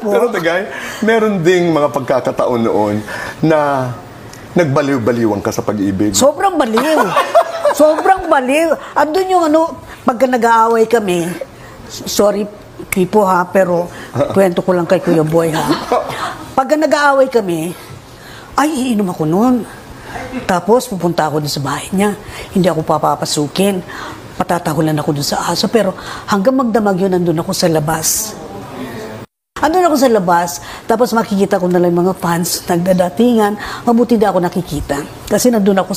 po. Pero Tagay, meron ding mga pagkakataon noon na nagbaliw-baliwan ka sa pag-ibig. Sobrang baliw. Sobrang baliw. Andun yung pagka nag-aaway kami, sorry, Pipo ha, pero kwento ko lang kay Kuya Boy ha. Pagka nag-aaway kami, ay iinom ako noon. Tapos pupunta ako dun sa bahay niya. Hindi ako papapasukin. Patatahulan ako dun sa aso. Pero hanggang magdamag yun, nandun ako sa labas. Andun ako sa labas, tapos makikita ko na lang mga fans nagdadatingan. Mabuti na ako nakikita. Kasi nandun ako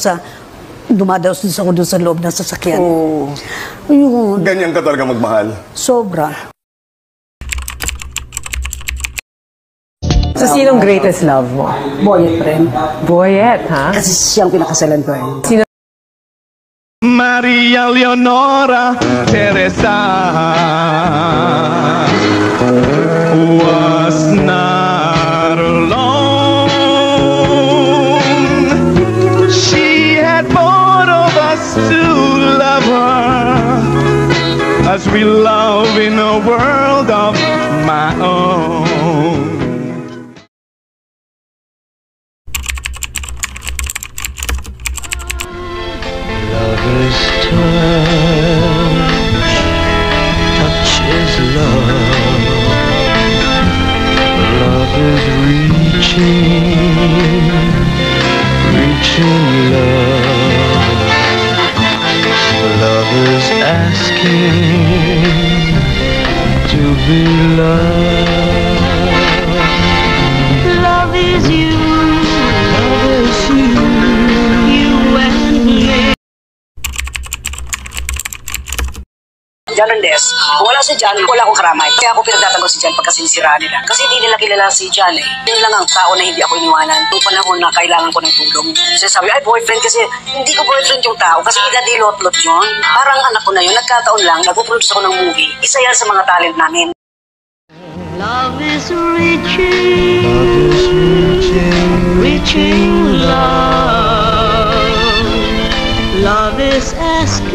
dumadaos din ako dun sa loob ng sasakyan. Oh. Ayun. Ganyan ka talaga magmahal? Sobra. So, sinong greatest love mo? Boyet, friend. Boyet, ha? Kasi siyang pinakasalan ko eh. Sino? Maria Leonora Teresa was not alone. She had both of us to love her, as we love in a world of my own. Lover's touch is love. Love is reaching love. Love is asking to be loved. Love is you. Love is you. You and me. John Andes, kung wala si John, wala akong karamay. Kaya ako pinagtatago si John pagka sinisiraan nila. Kasi hindi nila kilala si John eh. Yun lang ang tao na hindi ako iniwanan. Noong panahon na kailangan ko ng tulong. Sabi, ay boyfriend kasi hindi ko boyfriend yung tao. Kasi idadilot-lot yun. Parang anak ko na yun, nagkataon lang, nagpo-produce ako ng movie. Isa yan sa mga talent namin. Love is reaching love. Love is asking.